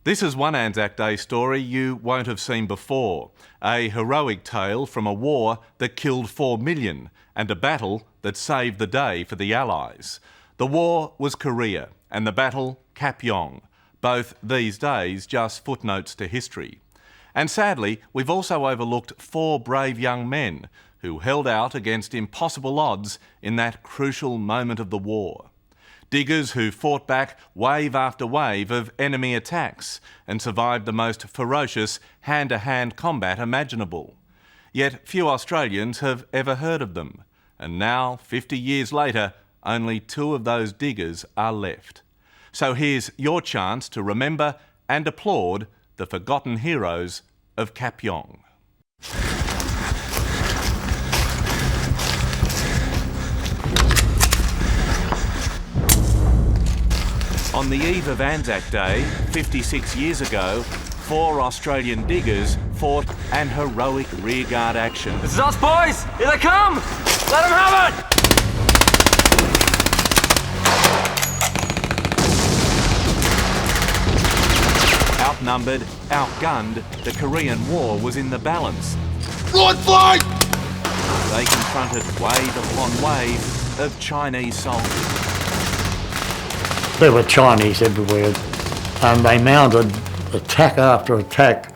This is one Anzac Day story you won't have seen before. A heroic tale from a war that killed 4 million and a battle that saved the day for the Allies. The war was Korea and the battle Kapyong. Both these days just footnotes to history. And sadly, we've also overlooked 4 brave young men who held out against impossible odds in that crucial moment of the war. Diggers who fought back wave after wave of enemy attacks and survived the most ferocious hand-to-hand combat imaginable. Yet few Australians have ever heard of them. And now, 50 years later, only 2 of those diggers are left. So here's your chance to remember and applaud the forgotten heroes of Kapyong. On the eve of Anzac Day, 56 years ago, 4 Australian diggers fought an heroic rearguard action. This is us, boys! Here they come! Let them have it! Outnumbered, outgunned, the Korean War was in the balance. Right flank! They confronted wave upon wave of Chinese soldiers. There were Chinese everywhere, and they mounted attack after attack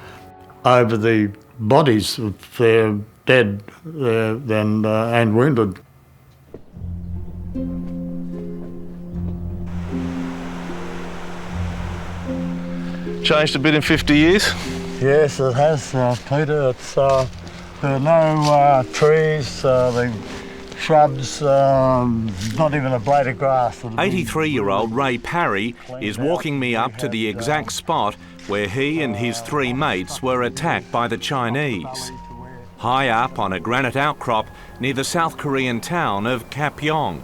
over the bodies of their dead and wounded. Changed a bit in 50 years? Yes, it has, Peter. It's, there are no trees, the shrubs, not even a blade of grass. 83-year-old Ray Parry is walking me up to the exact spot where he and his 3 mates were attacked by the Chinese. High up on a granite outcrop near the South Korean town of Kapyong.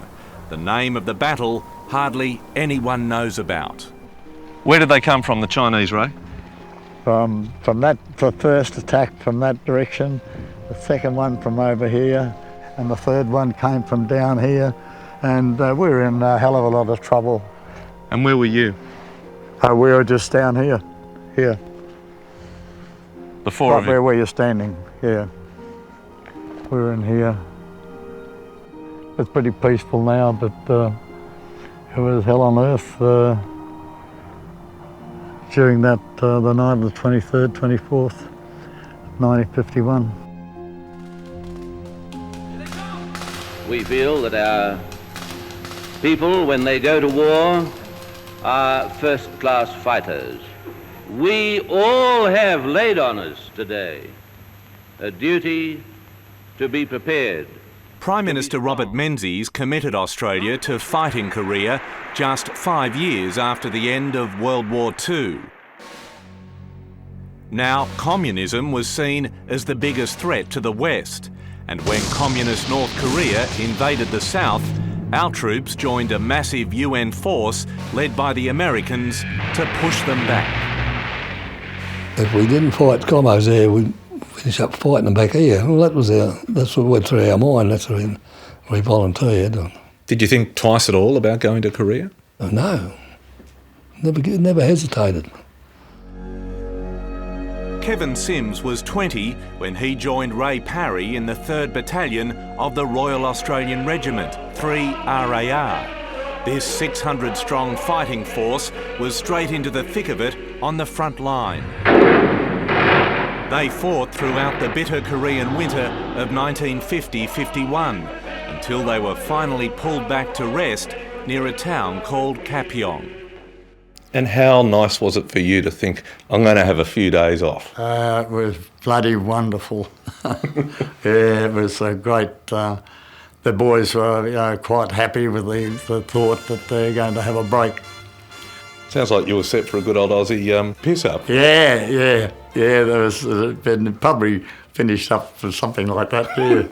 The name of the battle hardly anyone knows about. Where did they come from, the Chinese, Ray? From the first attack from that direction, the second one from over here, and the third one came from down here, and we were in a hell of a lot of trouble. And where were you? We were just down here. The 4 of you? Where you're standing, yeah. We were in here. It's pretty peaceful now, but it was hell on earth during that, the night of the 23rd, 24th, 1951. We feel that our people, when they go to war, are first-class fighters. We all have laid on us today a duty to be prepared. Prime Minister Robert Menzies committed Australia to fighting Korea just 5 years after the end of World War II. Now, communism was seen as the biggest threat to the West. And when communist North Korea invaded the South, our troops joined a massive UN force led by the Americans to push them back. If we didn't fight commos there, we'd finish up fighting them back here. Well, that's what went through our mind. That's when we volunteered. Did you think twice at all about going to Korea? No, never hesitated. Kevin Sims was 20 when he joined Ray Parry in the 3rd Battalion of the Royal Australian Regiment, 3 RAR. This 600-strong fighting force was straight into the thick of it on the front line. They fought throughout the bitter Korean winter of 1950-51 until they were finally pulled back to rest near a town called Kapyong. And how nice was it for you to think, I'm going to have a few days off? It was bloody wonderful. Yeah, it was great. The boys were quite happy with the thought that they're going to have a break. Sounds like you were set for a good old Aussie piss-up. Yeah. There was been probably finished up for something like that, yeah.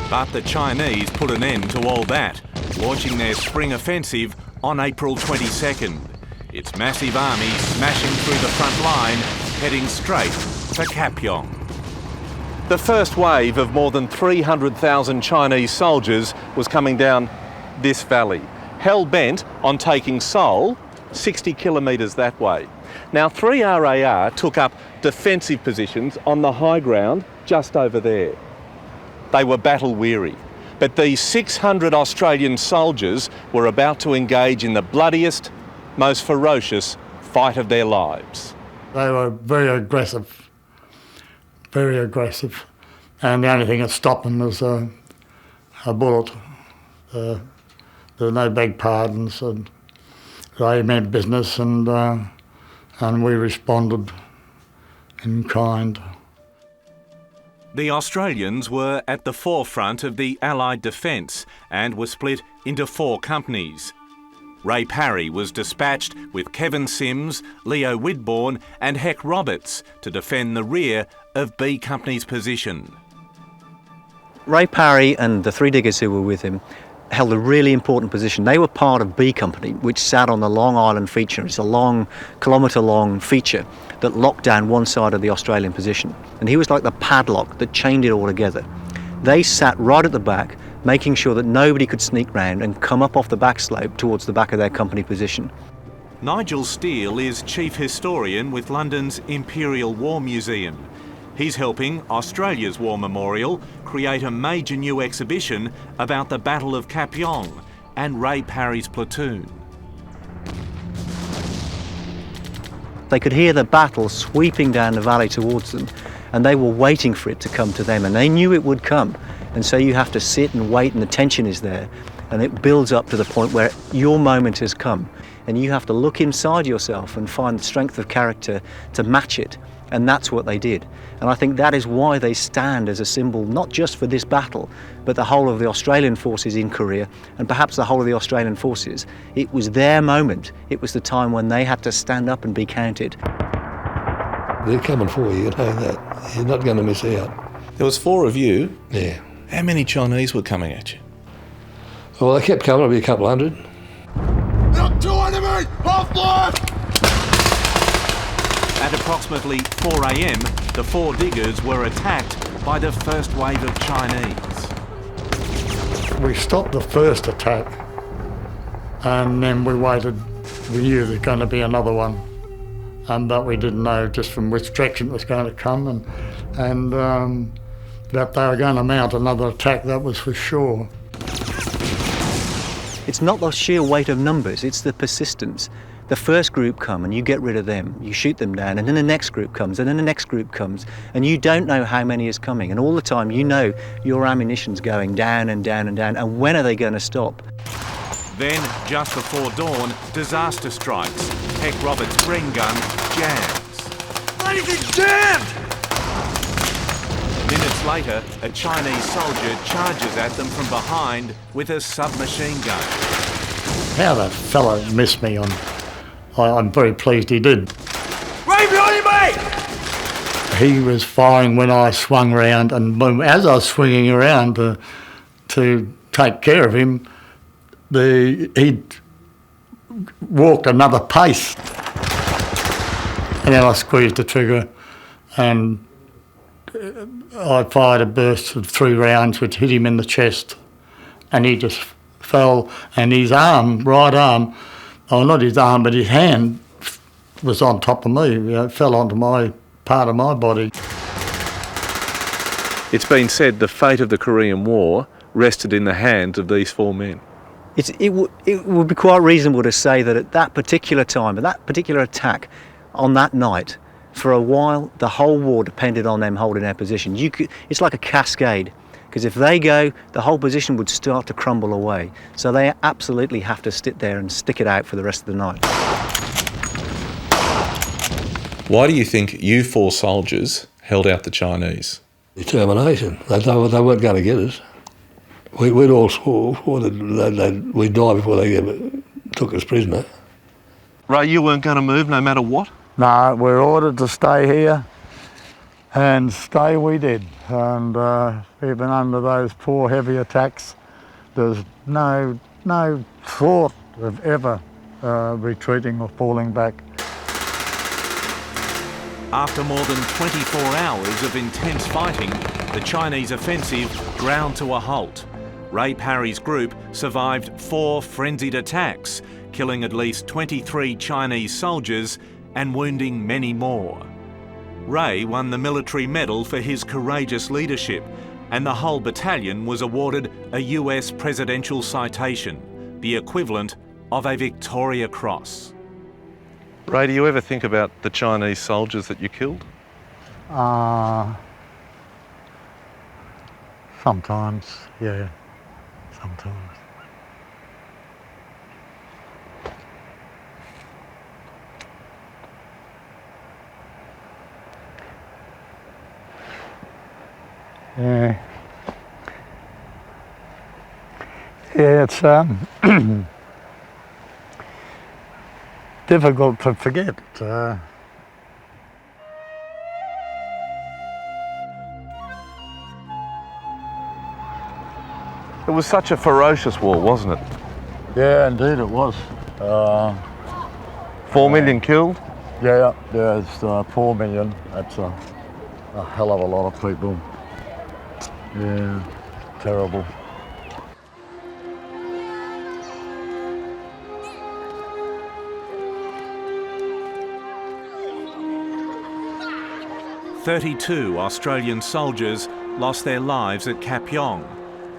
But the Chinese put an end to all that, launching their spring offensive on April 22nd. Its massive army smashing through the front line, heading straight for Kapyong. The first wave of more than 300,000 Chinese soldiers was coming down this valley, hell-bent on taking Seoul 60 kilometres that way. Now, 3 RAR took up defensive positions on the high ground just over there. They were battle-weary, but these 600 Australian soldiers were about to engage in the bloodiest, most ferocious fight of their lives. They were very aggressive, and the only thing that stopped them was a bullet. There were no beg pardons, and they meant business, and we responded in kind. The Australians were at the forefront of the Allied defence and were split into 4 companies. Ray Parry was dispatched with Kevin Sims, Leo Widborn and Heck Roberts to defend the rear of B Company's position. Ray Parry and the 3 diggers who were with him held a really important position. They were part of B Company, which sat on the Long Island feature. It's a long, kilometre-long feature that locked down one side of the Australian position. And he was like the padlock that chained it all together. They sat right at the back, making sure that nobody could sneak round and come up off the back slope towards the back of their company position. Nigel Steele is Chief Historian with London's Imperial War Museum. He's helping Australia's War Memorial create a major new exhibition about the Battle of Kapyong and Ray Parry's platoon. They could hear the battle sweeping down the valley towards them, and they were waiting for it to come to them, and they knew it would come. And so you have to sit and wait, and the tension is there, and it builds up to the point where your moment has come, and you have to look inside yourself and find the strength of character to match it. And that's what they did. And I think that is why they stand as a symbol, not just for this battle, but the whole of the Australian forces in Korea, and perhaps the whole of the Australian forces. It was their moment. It was the time when they had to stand up and be counted. They're coming for you, you know that. You're not going to miss out. There was 4 of you. Yeah. How many Chinese were coming at you? Well, they kept coming, it'll be a couple hundred. Not to enemy! Half left! At approximately 4 a.m, the 4 diggers were attacked by the first wave of Chinese. We stopped the first attack, and then we waited. We knew there was going to be another one, but we didn't know just from which direction it was going to come, and that they were going to mount another attack, that was for sure. It's not the sheer weight of numbers, it's the persistence. The first group come and you get rid of them, you shoot them down, and then the next group comes, and then the next group comes, and you don't know how many is coming, and all the time you know your ammunition's going down and down and down, and when are they going to stop? Then, just before dawn, disaster strikes. Heck Roberts' spring gun jams. Anything jammed! Minutes later, a Chinese soldier charges at them from behind with a submachine gun. How that fellow missed me I'm very pleased he did. Right behind you, mate! He was firing when I swung round, and as I was swinging around to take care of him, he walked another pace. And then I squeezed the trigger, and I fired a burst of 3 rounds which hit him in the chest, and he just fell, and his arm, right arm, oh, not his arm, but his hand was on top of me. It fell onto my part of my body. It's been said the fate of the Korean War rested in the hands of these 4 men. It would be quite reasonable to say that at that particular time, at that particular attack on that night, for a while, the whole war depended on them holding their position. It's like a cascade, because if they go, the whole position would start to crumble away. So they absolutely have to sit there and stick it out for the rest of the night. Why do you think you 4 soldiers held out the Chinese? Determination. They weren't going to get us. We'd all swore that we'd die before they took us prisoner. Ray, you weren't going to move no matter what? No, we're ordered to stay here, and stay we did. And even under those 4 heavy attacks, there's no thought of ever retreating or falling back. After more than 24 hours of intense fighting, the Chinese offensive ground to a halt. Ray Parry's group survived 4 frenzied attacks, killing at least 23 Chinese soldiers and wounding many more. Ray won the military medal for his courageous leadership, and the whole battalion was awarded a US presidential citation, the equivalent of a Victoria Cross. Ray, do you ever think about the Chinese soldiers that you killed? Sometimes, yeah, sometimes. Yeah. Yeah, it's difficult to forget. It was such a ferocious war, wasn't it? Yeah, indeed it was. 4 million killed? Yeah, it's 4 million. That's a hell of a lot of people. Yeah, terrible. "32 Australian soldiers lost their lives at Kapyong,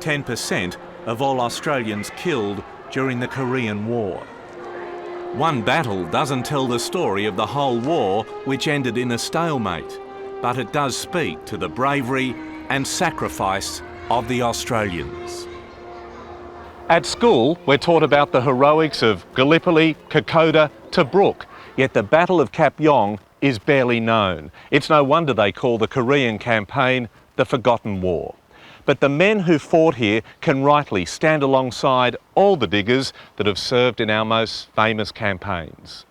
10% of all Australians killed during the Korean War. One battle doesn't tell the story of the whole war, which ended in a stalemate, but it does speak to the bravery and sacrifice of the Australians. At school, we're taught about the heroics of Gallipoli, Kokoda, Tobruk, yet the Battle of Kapyong is barely known. It's no wonder they call the Korean campaign the Forgotten War. But the men who fought here can rightly stand alongside all the diggers that have served in our most famous campaigns.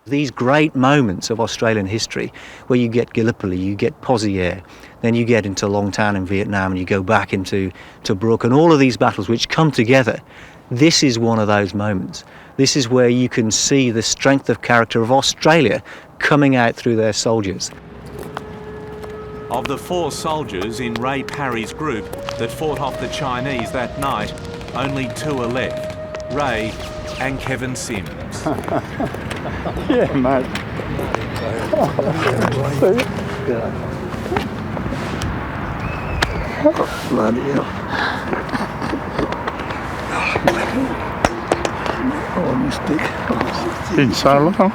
These great moments of Australian history, where you get Gallipoli, you get Pozieres, then you get into Long Tan in Vietnam and you go back into Tobruk, and all of these battles which come together, this is one of those moments. This is where you can see the strength of character of Australia coming out through their soldiers. Of the 4 soldiers in Ray Parry's group that fought off the Chinese that night, only 2 are left, Ray and Kevin Sims. Yeah, mate. Bloody hell. Oh, mistake. Been so long.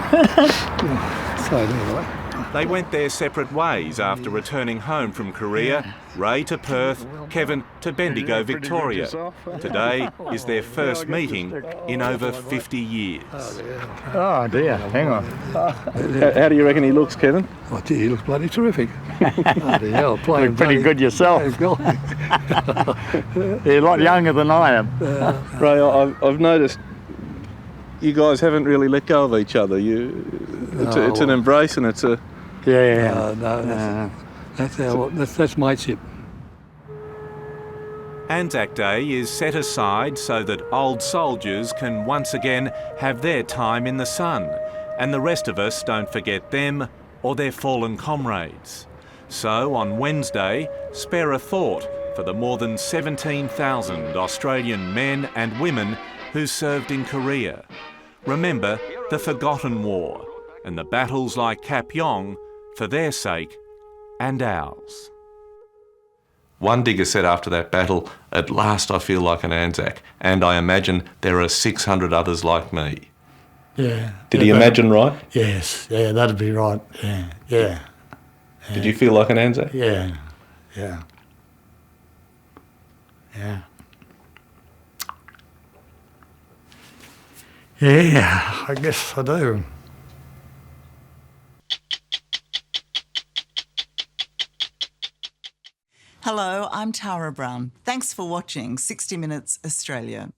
So anyway. They went their separate ways after returning home from Korea, Ray to Perth, Kevin to Bendigo, Victoria. Today is their first meeting in over 50 years. Oh dear, hang on. How do you reckon he looks, Kevin? Oh, gee, he looks bloody terrific. Bloody hell, playing Pretty good yourself. You're a lot younger than I am. Ray, I've noticed you guys haven't really let go of each other. It's an embrace, and it's a... Yeah. That's mateship. Anzac Day is set aside so that old soldiers can once again have their time in the sun, and the rest of us don't forget them or their fallen comrades. So on Wednesday, spare a thought for the more than 17,000 Australian men and women who served in Korea. Remember the Forgotten War and the battles like Kapyong for their sake and ours. One digger said after that battle, "At last I feel like an Anzac, and I imagine there are 600 others like me." Yeah. Did he imagine right? Yes, yeah, that'd be right. Yeah. Did you feel like an Anzac? Yeah. Yeah, I guess I do. Hello, I'm Tara Brown. Thanks for watching 60 Minutes Australia.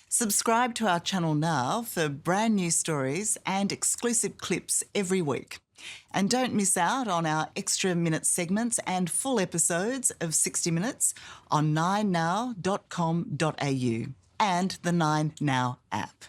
Subscribe to our channel now for brand new stories and exclusive clips every week. And don't miss out on our extra minute segments and full episodes of 60 Minutes on 9now.com.au and the 9Now app.